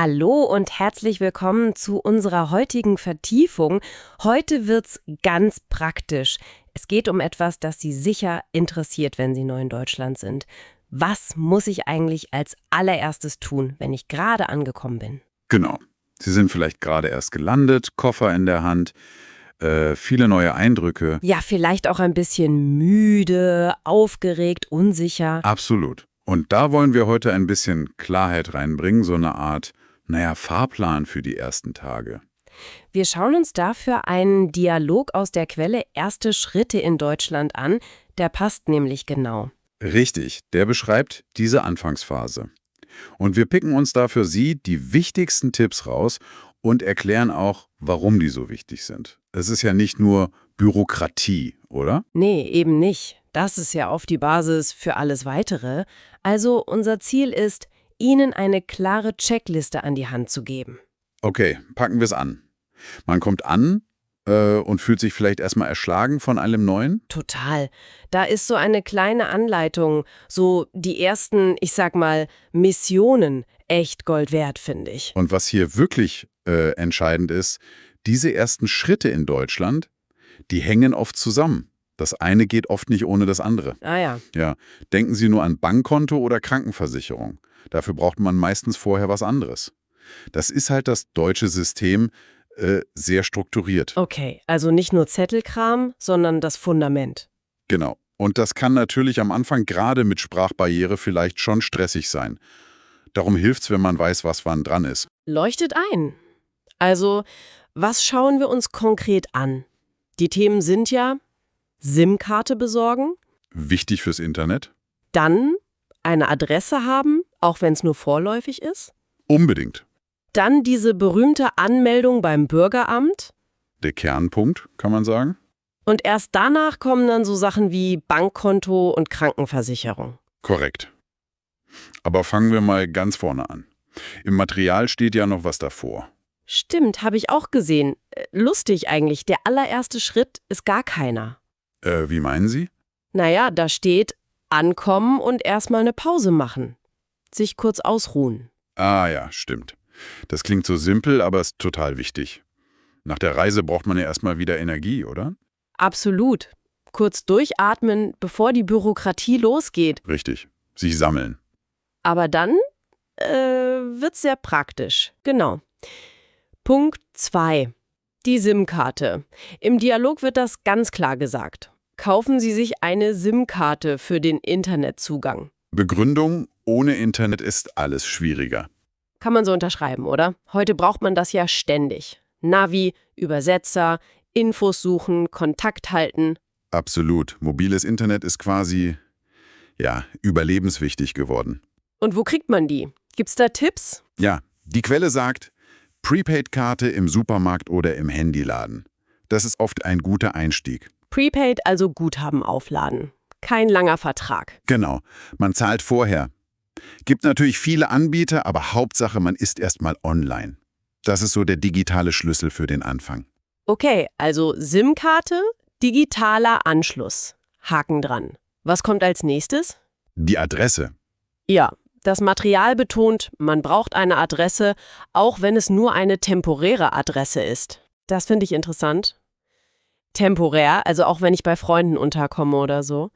Hallo und herzlich willkommen zu unserer heutigen Vertiefung. Heute wird's ganz praktisch. Es geht um etwas, das Sie sicher interessiert, wenn Sie neu in Deutschland sind. Was muss ich eigentlich als allererstes tun, wenn ich gerade angekommen bin? Genau. Sie sind vielleicht gerade erst gelandet, Koffer in der Hand, viele neue Eindrücke. Ja, vielleicht auch ein bisschen müde, aufgeregt, unsicher. Absolut. Und da wollen wir heute ein bisschen Klarheit reinbringen, so eine Art, Fahrplan für die ersten Tage. Wir schauen uns dafür einen Dialog aus der Quelle Erste Schritte in Deutschland an. Der passt nämlich genau. Richtig, der beschreibt diese Anfangsphase. Und wir picken uns da für Sie die wichtigsten Tipps raus und erklären auch, warum die so wichtig sind. Es ist ja nicht nur Bürokratie, oder? Nee, eben nicht. Das ist ja oft die Basis für alles Weitere. Also unser Ziel ist, Ihnen eine klare Checkliste an die Hand zu geben. Okay, packen wir es an. Man kommt an und fühlt sich vielleicht erstmal erschlagen von allem Neuen. Total. Da ist so eine kleine Anleitung, so die ersten, ich sag mal, Missionen, echt Gold wert, finde ich. Und was hier wirklich entscheidend ist, diese ersten Schritte in Deutschland, die hängen oft zusammen. Das eine geht oft nicht ohne das andere. Ah ja. Ja, denken Sie nur an Bankkonto oder Krankenversicherung. Dafür braucht man meistens vorher was anderes. Das ist halt das deutsche System sehr strukturiert. Okay, also nicht nur Zettelkram, sondern das Fundament. Genau. Und das kann natürlich am Anfang gerade mit Sprachbarriere vielleicht schon stressig sein. Darum hilft's, wenn man weiß, was wann dran ist. Leuchtet ein. Also, was schauen wir uns konkret an? Die Themen sind ja SIM-Karte besorgen, Wichtig fürs Internet? dann eine Adresse haben, auch wenn es nur vorläufig ist, Unbedingt. dann diese berühmte Anmeldung beim Bürgeramt Der Kernpunkt, kann man sagen. und erst danach kommen dann so Sachen wie Bankkonto und Krankenversicherung. Korrekt. Aber fangen wir mal ganz vorne an. Im Material steht ja noch was davor. Stimmt, habe ich auch gesehen. Lustig eigentlich, der allererste Schritt ist gar keiner. Wie meinen Sie? Naja, da steht ankommen und erstmal eine Pause machen. Sich kurz ausruhen. Ah ja, stimmt. Das klingt so simpel, aber ist total wichtig. Nach der Reise braucht man ja erstmal wieder Energie, oder? Absolut. Kurz durchatmen, bevor die Bürokratie losgeht. Richtig. Sich sammeln. Aber dann wird's sehr praktisch. Genau. Punkt 2. Die SIM-Karte. Im Dialog wird das ganz klar gesagt. Kaufen Sie sich eine SIM-Karte für den Internetzugang. Begründung: Ohne Internet ist alles schwieriger. Kann man so unterschreiben, oder? Heute braucht man das ja ständig. Navi, Übersetzer, Infos suchen, Kontakt halten. Absolut. Mobiles Internet ist quasi, überlebenswichtig geworden. Und wo kriegt man die? Gibt's da Tipps? Ja, die Quelle sagt, Prepaid-Karte im Supermarkt oder im Handyladen. Das ist oft ein guter Einstieg. Prepaid, also Guthaben aufladen. Kein langer Vertrag. Genau, man zahlt vorher. Gibt natürlich viele Anbieter, aber Hauptsache, man ist erstmal online. Das ist so der digitale Schlüssel für den Anfang. Okay, also SIM-Karte, digitaler Anschluss. Haken dran. Was kommt als nächstes? Die Adresse. Ja, das Material betont, man braucht eine Adresse, auch wenn es nur eine temporäre Adresse ist. Das finde ich interessant. Temporär, also auch wenn ich bei Freunden unterkomme oder so.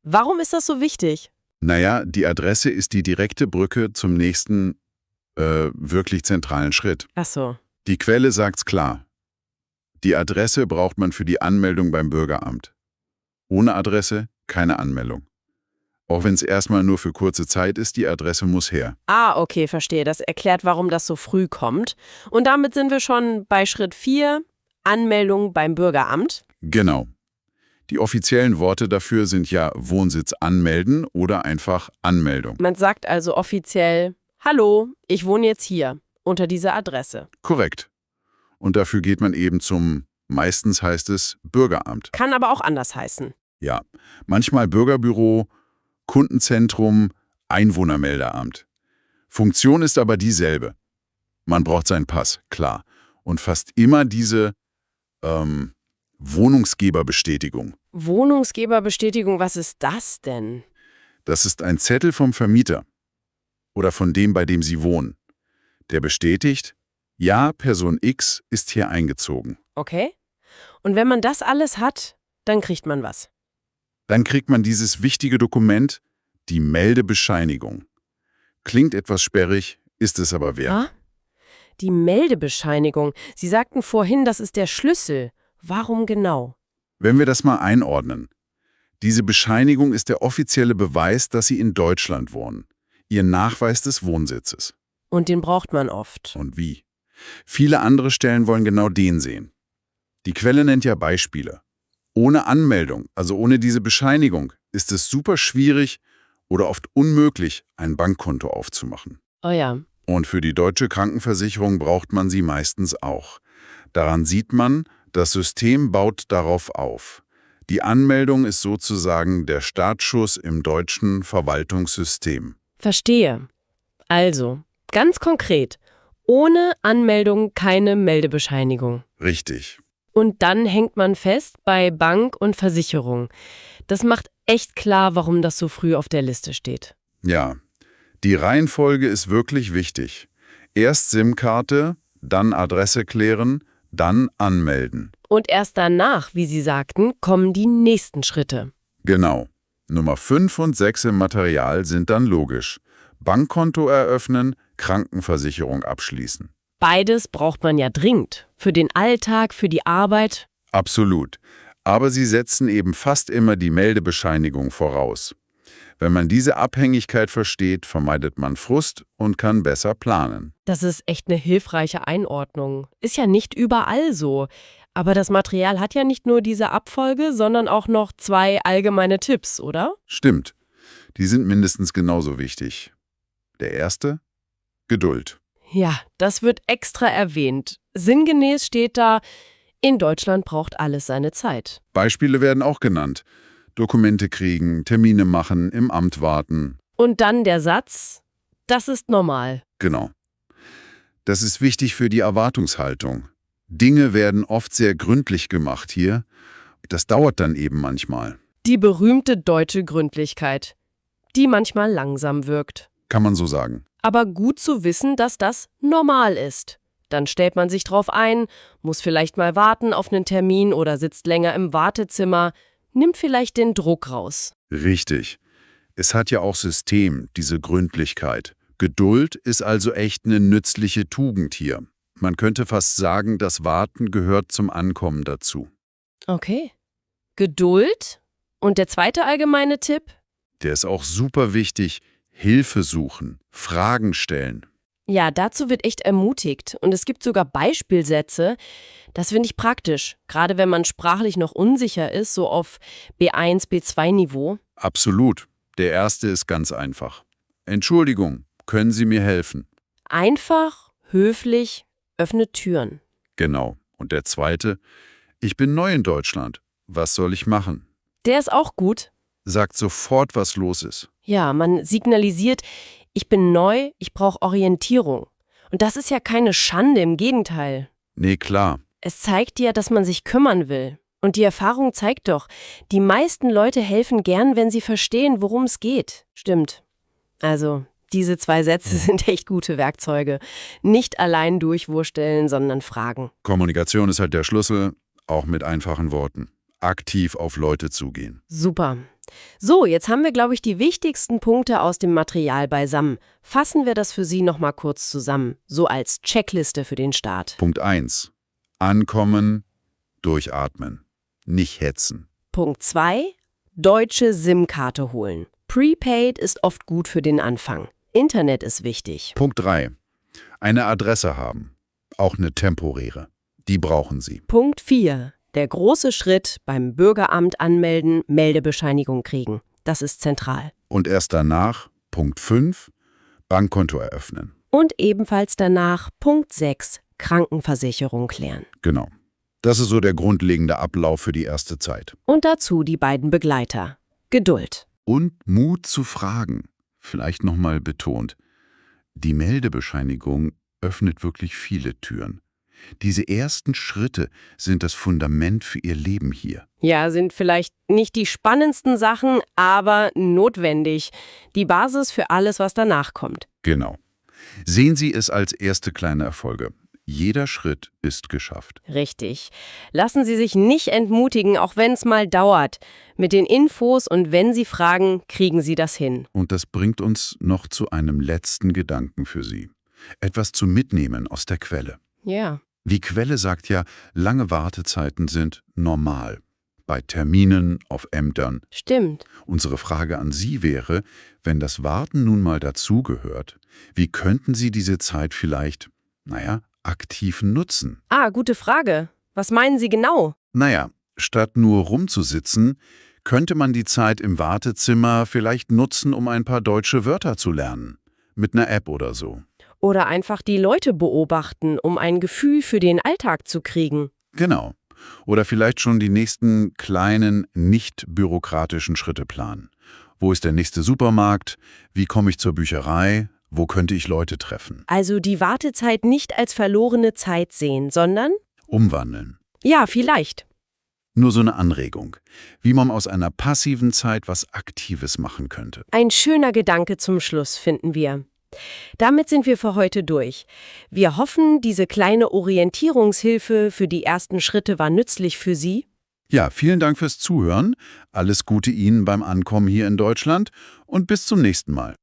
Warum ist das so wichtig? Naja, die Adresse ist die direkte Brücke zum nächsten, wirklich zentralen Schritt. Ach so. Die Quelle sagt's klar. Die Adresse braucht man für die Anmeldung beim Bürgeramt. Ohne Adresse keine Anmeldung. Auch wenn es erstmal nur für kurze Zeit ist, die Adresse muss her. Ah, okay, verstehe. Das erklärt, warum das so früh kommt. Und damit sind wir schon bei Schritt 4, Anmeldung beim Bürgeramt. Genau. Die offiziellen Worte dafür sind ja Wohnsitz anmelden oder einfach Anmeldung. Man sagt also offiziell, hallo, ich wohne jetzt hier, unter dieser Adresse. Korrekt. Und dafür geht man eben zum, meistens heißt es, Bürgeramt. Kann aber auch anders heißen. Ja, manchmal Bürgerbüro, Kundenzentrum, Einwohnermeldeamt. Funktion ist aber dieselbe. Man braucht seinen Pass, klar. Und fast immer diese Wohnungsgeberbestätigung. Wohnungsgeberbestätigung, was ist das denn? Das ist ein Zettel vom Vermieter oder von dem, bei dem Sie wohnen. Der bestätigt, ja, Person X ist hier eingezogen. Okay. Und wenn man das alles hat, dann kriegt man was. Dann kriegt man dieses wichtige Dokument, die Meldebescheinigung. Klingt etwas sperrig, ist es aber wert. Ah? Die Meldebescheinigung. Sie sagten vorhin, das ist der Schlüssel. Warum genau? Wenn wir das mal einordnen. Diese Bescheinigung ist der offizielle Beweis, dass Sie in Deutschland wohnen. Ihr Nachweis des Wohnsitzes. Und den braucht man oft. Und wie? Viele andere Stellen wollen genau den sehen. Die Quelle nennt ja Beispiele. Ohne Anmeldung, also ohne diese Bescheinigung, ist es super schwierig oder oft unmöglich, ein Bankkonto aufzumachen. Oh ja. Und für die deutsche Krankenversicherung braucht man sie meistens auch. Daran sieht man, das System baut darauf auf. Die Anmeldung ist sozusagen der Startschuss im deutschen Verwaltungssystem. Verstehe. Also, ganz konkret, ohne Anmeldung keine Meldebescheinigung. Richtig. Und dann hängt man fest bei Bank und Versicherung. Das macht echt klar, warum das so früh auf der Liste steht. Ja, die Reihenfolge ist wirklich wichtig. Erst SIM-Karte, dann Adresse klären, dann anmelden. Und erst danach, wie Sie sagten, kommen die nächsten Schritte. Genau. Nummer 5 und 6 im Material sind dann logisch. Bankkonto eröffnen, Krankenversicherung abschließen. Beides braucht man ja dringend. Für den Alltag, für die Arbeit. Absolut. Aber sie setzen eben fast immer die Meldebescheinigung voraus. Wenn man diese Abhängigkeit versteht, vermeidet man Frust und kann besser planen. Das ist echt eine hilfreiche Einordnung. Ist ja nicht überall so. Aber das Material hat ja nicht nur diese Abfolge, sondern auch noch 2 allgemeine Tipps, oder? Stimmt. Die sind mindestens genauso wichtig. Der erste? Geduld. Ja, das wird extra erwähnt. Sinngemäß steht da, in Deutschland braucht alles seine Zeit. Beispiele werden auch genannt. Dokumente kriegen, Termine machen, im Amt warten. Und dann der Satz, das ist normal. Genau. Das ist wichtig für die Erwartungshaltung. Dinge werden oft sehr gründlich gemacht hier. Das dauert dann eben manchmal. Die berühmte deutsche Gründlichkeit, die manchmal langsam wirkt. Kann man so sagen. Aber gut zu wissen, dass das normal ist. Dann stellt man sich drauf ein, muss vielleicht mal warten auf einen Termin oder sitzt länger im Wartezimmer, nimmt vielleicht den Druck raus. Richtig. Es hat ja auch System, diese Gründlichkeit. Geduld ist also echt eine nützliche Tugend hier. Man könnte fast sagen, das Warten gehört zum Ankommen dazu. Okay. Geduld? Und der zweite allgemeine Tipp? Der ist auch super wichtig. Hilfe suchen, Fragen stellen. Ja, dazu wird echt ermutigt. Und es gibt sogar Beispielsätze. Das finde ich praktisch, gerade wenn man sprachlich noch unsicher ist, so auf B1, B2-Niveau. Absolut. Der erste ist ganz einfach. Entschuldigung, können Sie mir helfen? Einfach, höflich, öffnet Türen. Genau. Und der zweite, ich bin neu in Deutschland. Was soll ich machen? Der ist auch gut. Sagt sofort, was los ist. Ja, man signalisiert, ich bin neu, ich brauche Orientierung. Und das ist ja keine Schande, im Gegenteil. Nee, klar. Es zeigt ja, dass man sich kümmern will. Und die Erfahrung zeigt doch, die meisten Leute helfen gern, wenn sie verstehen, worum es geht. Stimmt. Also, diese 2 Sätze sind echt gute Werkzeuge. Nicht allein durchwursteln, sondern fragen. Kommunikation ist halt der Schlüssel, auch mit einfachen Worten. Aktiv auf Leute zugehen. Super. So, jetzt haben wir, glaube ich, die wichtigsten Punkte aus dem Material beisammen. Fassen wir das für Sie noch mal kurz zusammen, so als Checkliste für den Start. Punkt 1. Ankommen, durchatmen. Nicht hetzen. Punkt 2. Deutsche SIM-Karte holen. Prepaid ist oft gut für den Anfang. Internet ist wichtig. Punkt 3. Eine Adresse haben. Auch eine temporäre. Die brauchen Sie. Punkt 4. Der große Schritt beim Bürgeramt anmelden, Meldebescheinigung kriegen. Das ist zentral. Und erst danach, Punkt 5, Bankkonto eröffnen. Und ebenfalls danach Punkt 6, Krankenversicherung klären. Genau. Das ist so der grundlegende Ablauf für die erste Zeit. Und dazu die beiden Begleiter. Geduld. Und Mut zu fragen. Vielleicht nochmal betont. Die Meldebescheinigung öffnet wirklich viele Türen. Diese ersten Schritte sind das Fundament für Ihr Leben hier. Ja, sind vielleicht nicht die spannendsten Sachen, aber notwendig. Die Basis für alles, was danach kommt. Genau. Sehen Sie es als erste kleine Erfolge. Jeder Schritt ist geschafft. Richtig. Lassen Sie sich nicht entmutigen, auch wenn es mal dauert. Mit den Infos und wenn Sie fragen, kriegen Sie das hin. Und das bringt uns noch zu einem letzten Gedanken für Sie. Etwas zu mitnehmen aus der Quelle. Ja. Die Quelle sagt ja, lange Wartezeiten sind normal. Bei Terminen, auf Ämtern. Stimmt. Unsere Frage an Sie wäre, wenn das Warten nun mal dazugehört, wie könnten Sie diese Zeit vielleicht, aktiv nutzen? Gute Frage. Was meinen Sie genau? Statt nur rumzusitzen, könnte man die Zeit im Wartezimmer vielleicht nutzen, um ein paar deutsche Wörter zu lernen. Mit einer App oder so. Oder einfach die Leute beobachten, um ein Gefühl für den Alltag zu kriegen. Genau. Oder vielleicht schon die nächsten kleinen, nicht bürokratischen Schritte planen. Wo ist der nächste Supermarkt? Wie komme ich zur Bücherei? Wo könnte ich Leute treffen? Also die Wartezeit nicht als verlorene Zeit sehen, sondern? Umwandeln. Ja, vielleicht. Nur so eine Anregung, wie man aus einer passiven Zeit was Aktives machen könnte. Ein schöner Gedanke zum Schluss, finden wir. Damit sind wir für heute durch. Wir hoffen, diese kleine Orientierungshilfe für die ersten Schritte war nützlich für Sie. Ja, vielen Dank fürs Zuhören. Alles Gute Ihnen beim Ankommen hier in Deutschland und bis zum nächsten Mal.